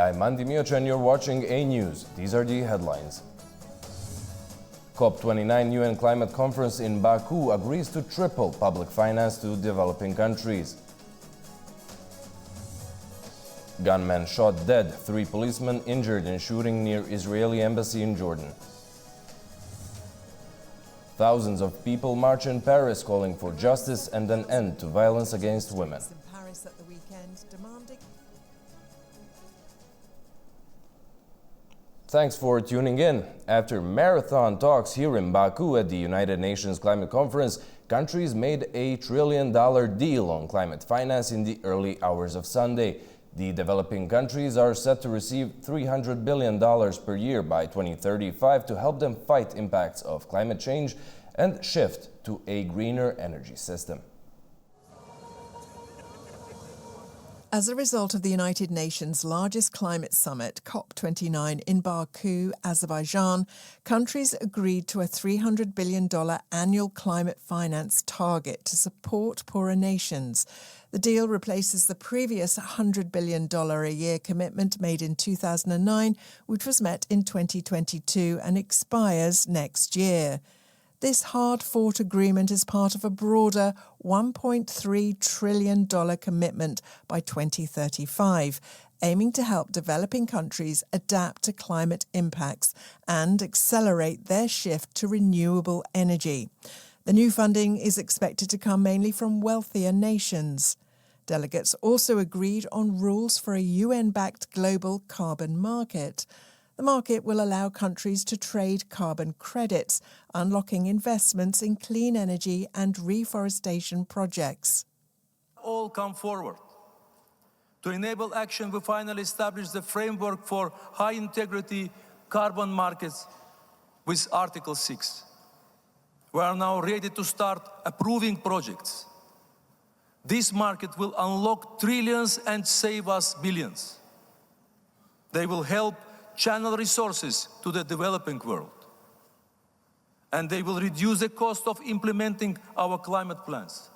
I'm Andy Miocha and you're watching AnewZ. These are the headlines. COP29 UN Climate Conference in Baku agrees to triple public finance to developing countries. Gunman shot dead, 3 policemen injured in shooting near Israeli embassy in Jordan. Thousands of people march in Paris calling for justice and an end to violence against women. In Paris at the weekend, demanding. Thanks for tuning in. After marathon talks here in Baku at the United Nations Climate Conference, countries made a $1 trillion deal on climate finance in the early hours of Sunday. The developing countries are set to receive $300 billion per year by 2035 to help them fight impacts of climate change and shift to a greener energy system. As a result of the United Nations' largest climate summit, COP29 in Baku, Azerbaijan, countries agreed to a $300 billion annual climate finance target to support poorer nations. The deal replaces the previous $100 billion a year commitment made in 2009, which was met in 2022 and expires next year. This hard-fought agreement is part of a broader $1.3 trillion commitment by 2035, aiming to help developing countries adapt to climate impacts and accelerate their shift to renewable energy. The new funding is expected to come mainly from wealthier nations. Delegates also agreed on rules for a UN-backed global carbon market. The market will allow countries to trade carbon credits, unlocking investments in clean energy and reforestation projects. All come forward. To enable action, we finally established the framework for high-integrity carbon markets with Article 6. We are now ready to start approving projects. This market will unlock trillions and save us billions. They will help channel resources to the developing world. And they will reduce the cost of implementing our climate plans.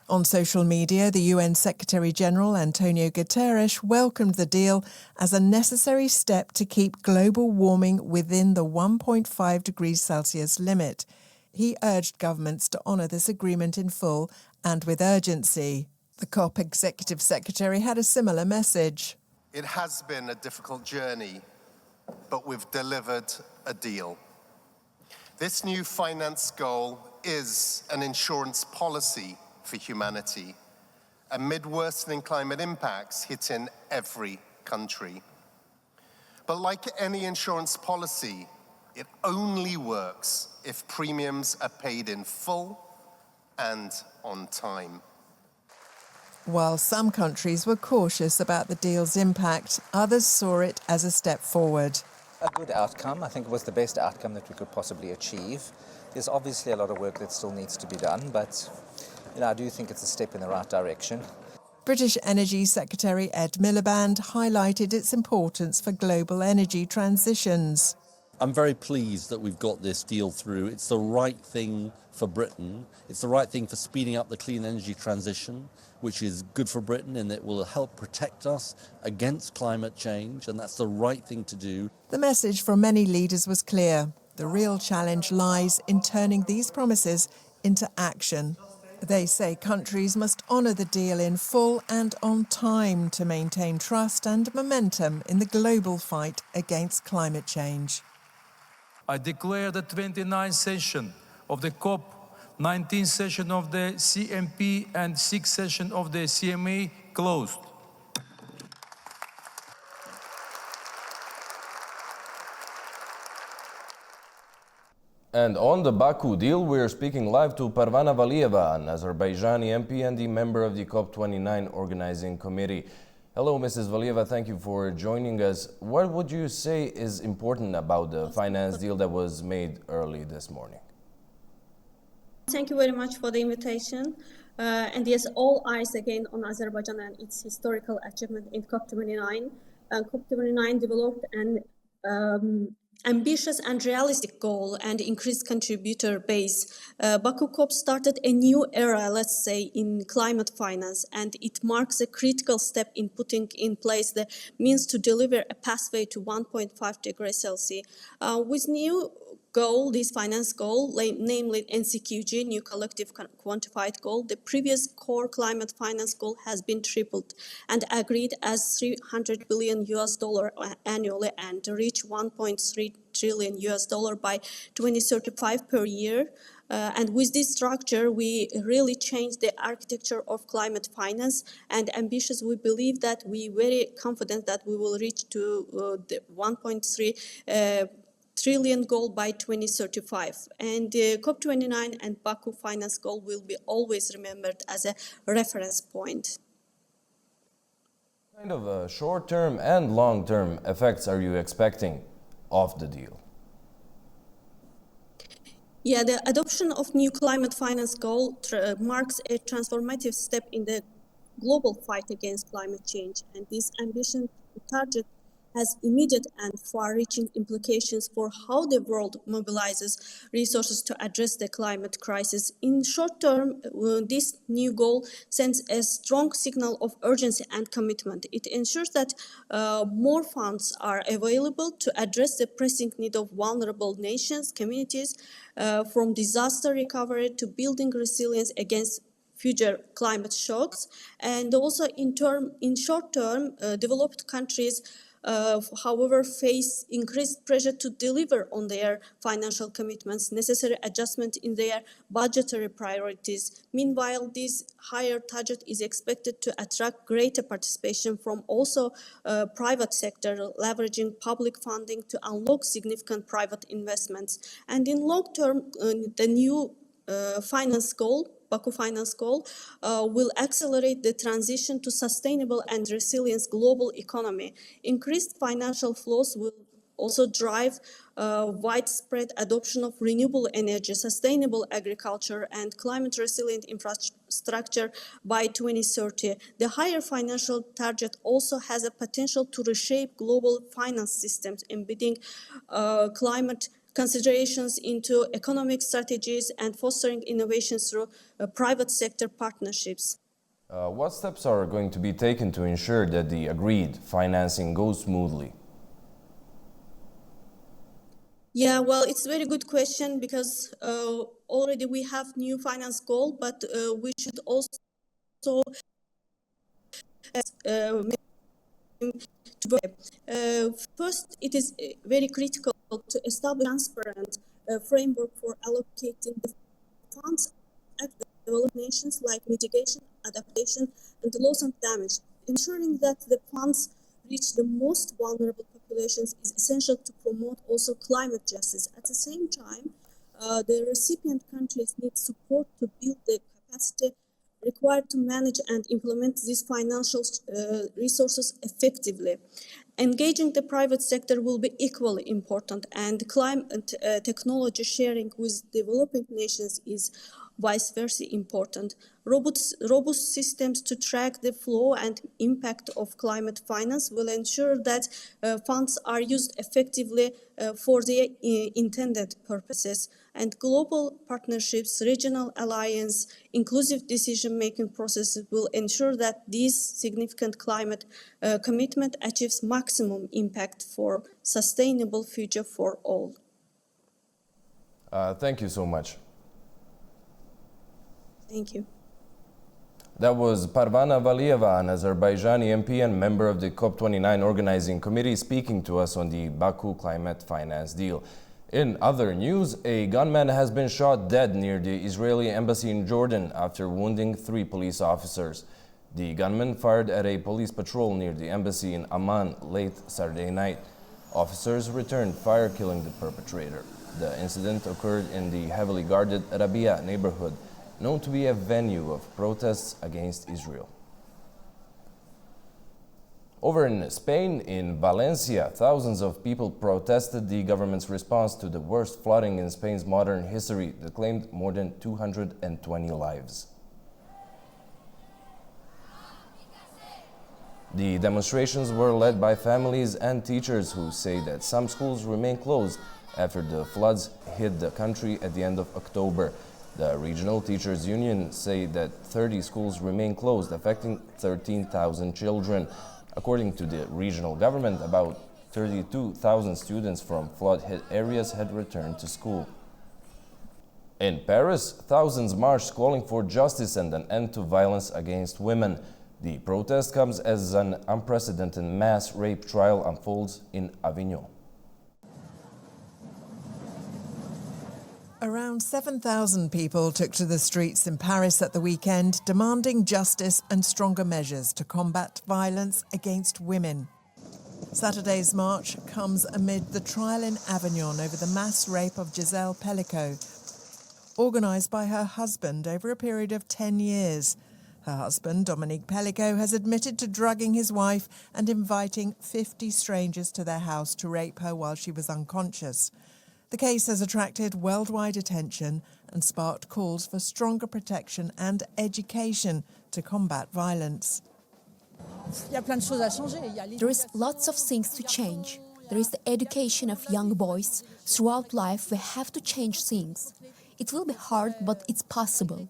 On social media, the UN Secretary-General Antonio Guterres welcomed the deal as a necessary step to keep global warming within the 1.5 degrees Celsius limit. He urged governments to honour this agreement in full and with urgency. The COP Executive Secretary had a similar message. It has been a difficult journey, but we've delivered a deal. This new finance goal is an insurance policy for humanity amid worsening climate impacts hitting every country. But like any insurance policy, it only works if premiums are paid in full and on time. While some countries were cautious about the deal's impact, others saw it as a step forward. A good outcome. I think it was the best outcome that we could possibly achieve. There's obviously a lot of work that still needs to be done, but I do think it's a step in the right direction. British Energy Secretary Ed Miliband highlighted its importance for global energy transitions. I'm very pleased that we've got this deal through. It's the right thing for Britain. It's the right thing for speeding up the clean energy transition, which is good for Britain and it will help protect us against climate change, and that's the right thing to do. The message from many leaders was clear. The real challenge lies in turning these promises into action. They say countries must honour the deal in full and on time to maintain trust and momentum in the global fight against climate change. I declare the 29th session of the COP, 19th session of the CMP and 6th session of the CMA closed. And on the Baku deal, we're speaking live to Parvana Valieva, an Azerbaijani MP and the member of the COP29 organizing committee. Hello, Mrs. Valieva, thank you for joining us. What would you say is important about the finance deal that was made early this morning? Thank you very much for the invitation. And yes, all eyes again on Azerbaijan and its historical achievement in COP29. COP29 developed an ambitious and realistic goal and increased contributor base, Baku COP started a new era, let's say, in climate finance, and it marks a critical step in putting in place the means to deliver a pathway to 1.5 degrees Celsius. With new goal, this finance goal, namely NCQG, new collective quantified goal, the previous core climate finance goal has been tripled and agreed as $300 billion annually and reach 1.3 trillion US dollar by 2035 per year. And with this structure, we really changed the architecture of climate finance, and ambitious, we believe that we very confident that we will reach to the 1.3 trillion goal by 2035. And COP29 and Baku finance goal will be always remembered as a reference point. What kind of short-term and long-term effects are you expecting of the deal? Yeah, the adoption of new climate finance goal marks a transformative step in the global fight against climate change, and this ambition target has immediate and far-reaching implications for how the world mobilizes resources to address the climate crisis. In short term, this new goal sends a strong signal of urgency and commitment. It ensures that more funds are available to address the pressing need of vulnerable nations, communities, from disaster recovery to building resilience against future climate shocks. And also in short term, developed countries however, face increased pressure to deliver on their financial commitments, necessary adjustment in their budgetary priorities. Meanwhile, this higher target is expected to attract greater participation from also private sector, leveraging public funding to unlock significant private investments. And in long term, the new finance goal, Baku finance goal, will accelerate the transition to sustainable and resilient global economy. Increased financial flows will also drive widespread adoption of renewable energy, sustainable agriculture, and climate-resilient infrastructure by 2030. The higher financial target also has a potential to reshape global finance systems, embedding climate considerations into economic strategies and fostering innovation through private sector partnerships. What steps are going to be taken to ensure that the agreed financing goes smoothly? Yeah, well, it's a very good question because already we have new finance goal, but we should also first, it is very critical to establish a transparent framework for allocating the funds at developed nations like mitigation, adaptation, and loss and damage. Ensuring that the funds reach the most vulnerable populations is essential to promote also climate justice. At the same time, the recipient countries need support to build the capacity required to manage and implement these financial resources effectively. Engaging the private sector will be equally important, and climate technology sharing with developing nations is vice versa important. Robust systems to track the flow and impact of climate finance will ensure that funds are used effectively for their intended purposes. And global partnerships, regional alliance, inclusive decision-making processes will ensure that this significant climate commitment achieves maximum impact for sustainable future for all. Thank you so much. Thank you. That was Parvana Valieva, an Azerbaijani MP and member of the COP29 organizing committee, speaking to us on the Baku climate finance deal. In other news, a gunman has been shot dead near the Israeli embassy in Jordan after wounding 3 police officers. The gunman fired at a police patrol near the embassy in Amman late Saturday night. Officers returned fire, killing the perpetrator. The incident occurred in the heavily guarded Rabia neighborhood, known to be a venue of protests against Israel. Over in Spain, in Valencia, thousands of people protested the government's response to the worst flooding in Spain's modern history that claimed more than 220 lives. The demonstrations were led by families and teachers who say that some schools remain closed after the floods hit the country at the end of October. The Regional Teachers Union say that 30 schools remain closed, affecting 13,000 children. According to the regional government, about 32,000 students from flood-hit areas had returned to school. In Paris, thousands marched calling for justice and an end to violence against women. The protest comes as an unprecedented mass rape trial unfolds in Avignon. Around 7,000 people took to the streets in Paris at the weekend, demanding justice and stronger measures to combat violence against women. Saturday's march comes amid the trial in Avignon over the mass rape of Giselle Pellicot, organised by her husband over a period of 10 years. Her husband, Dominique Pellicot, has admitted to drugging his wife and inviting 50 strangers to their house to rape her while she was unconscious. The case has attracted worldwide attention and sparked calls for stronger protection and education to combat violence. There is lots of things to change. There is the education of young boys. Throughout life, we have to change things. It will be hard, but it's possible.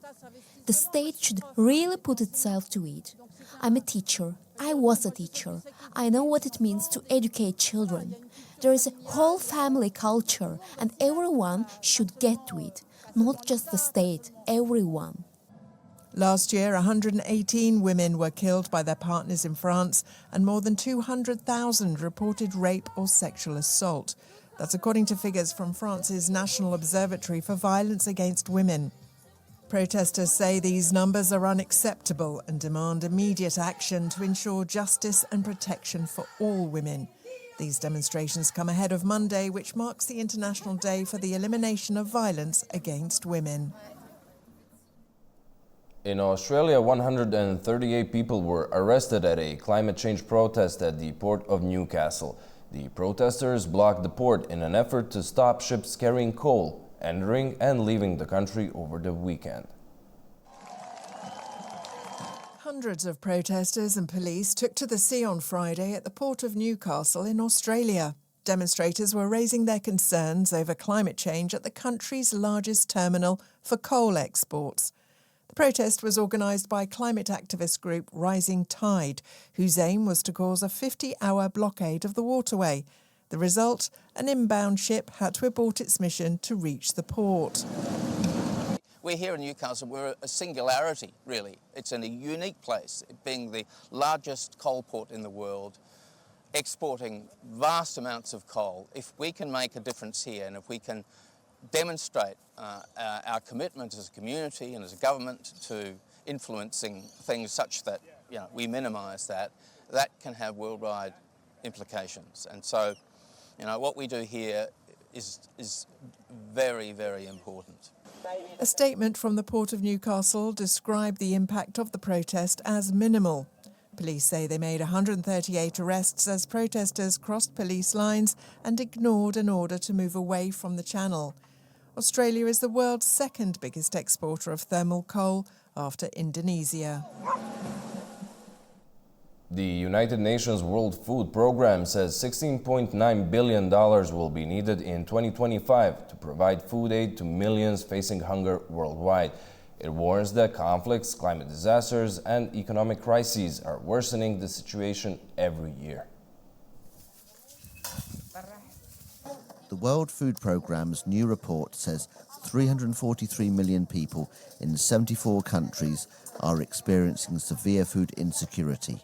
The state should really put itself to it. I'm a teacher. I was a teacher. I know what it means to educate children. There is a whole family culture, and everyone should get to it. Not just the state, everyone. Last year, 118 women were killed by their partners in France, and more than 200,000 reported rape or sexual assault. That's according to figures from France's National Observatory for Violence Against Women. Protesters say these numbers are unacceptable and demand immediate action to ensure justice and protection for all women. These demonstrations come ahead of Monday, which marks the International Day for the Elimination of Violence Against Women. In Australia, 138 people were arrested at a climate change protest at the port of Newcastle. The protesters blocked the port in an effort to stop ships carrying coal entering and leaving the country over the weekend. Hundreds of protesters and police took to the sea on Friday at the port of Newcastle in Australia. Demonstrators were raising their concerns over climate change at the country's largest terminal for coal exports. The protest was organised by climate activist group Rising Tide, whose aim was to cause a 50-hour blockade of the waterway. The result, an inbound ship had to abort its mission to reach the port. We're here in Newcastle, we're a singularity, really. It's in a unique place, being the largest coal port in the world, exporting vast amounts of coal. If we can make a difference here, and if we can demonstrate our commitment as a community and as a government to influencing things such that we minimise that can have worldwide implications. And so, what we do here is very, very important. A statement from the Port of Newcastle described the impact of the protest as minimal. Police say they made 138 arrests as protesters crossed police lines and ignored an order to move away from the channel. Australia is the world's second biggest exporter of thermal coal after Indonesia. The United Nations World Food Programme says $16.9 billion will be needed in 2025 to provide food aid to millions facing hunger worldwide. It warns that conflicts, climate disasters, and economic crises are worsening the situation every year. The World Food Programme's new report says 343 million people in 74 countries are experiencing severe food insecurity,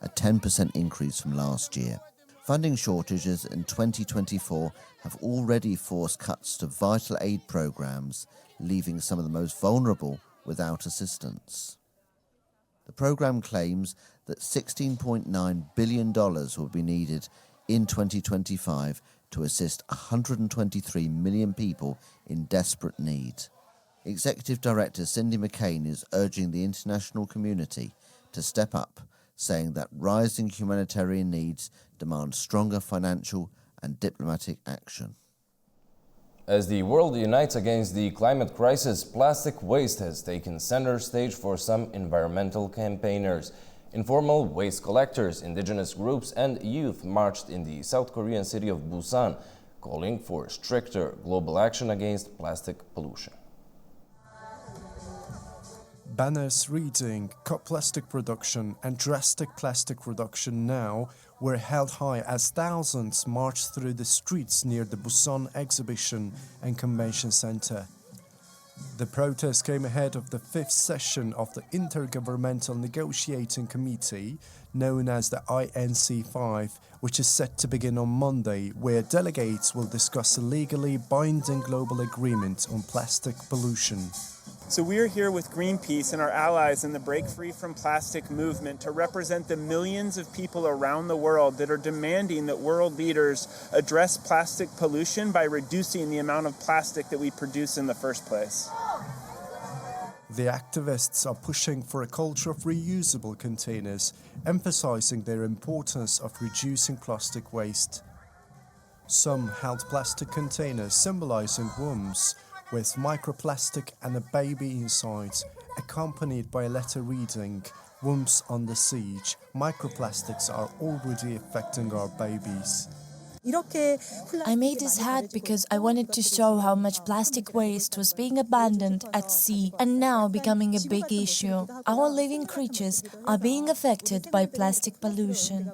a 10% increase from last year. Funding shortages in 2024 have already forced cuts to vital aid programs, leaving some of the most vulnerable without assistance. The program claims that $16.9 billion will be needed in 2025 to assist 123 million people in desperate need. Executive Director Cindy McCain is urging the international community to step up, saying that rising humanitarian needs demand stronger financial and diplomatic action. As the world unites against the climate crisis, plastic waste has taken center stage for some environmental campaigners. Informal waste collectors, indigenous groups and youth marched in the South Korean city of Busan, calling for stricter global action against plastic pollution. Banners reading "Cut plastic production" and "Drastic plastic reduction now" were held high as thousands marched through the streets near the Busan Exhibition and Convention Center. The protest came ahead of the fifth session of the Intergovernmental Negotiating Committee, known as the INC5, which is set to begin on Monday, where delegates will discuss a legally binding global agreement on plastic pollution. So we're here with Greenpeace and our allies in the Break Free from Plastic movement to represent the millions of people around the world that are demanding that world leaders address plastic pollution by reducing the amount of plastic that we produce in the first place. The activists are pushing for a culture of reusable containers, emphasizing their importance of reducing plastic waste. Some held plastic containers symbolizing wombs, with microplastic and a baby inside, accompanied by a letter reading, "Wombs under siege, microplastics are already affecting our babies." I made this hat because I wanted to show how much plastic waste was being abandoned at sea and now becoming a big issue. Our living creatures are being affected by plastic pollution.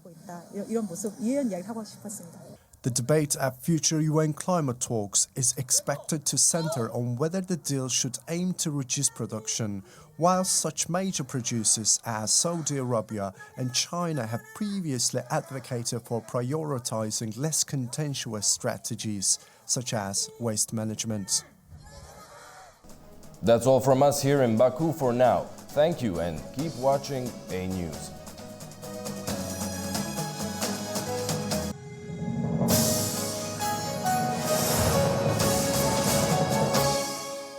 The debate at future UN climate talks is expected to center on whether the deal should aim to reduce production, while such major producers as Saudi Arabia and China have previously advocated for prioritizing less contentious strategies, such as waste management. That's all from us here in Baku for now. Thank you and keep watching AnewZ.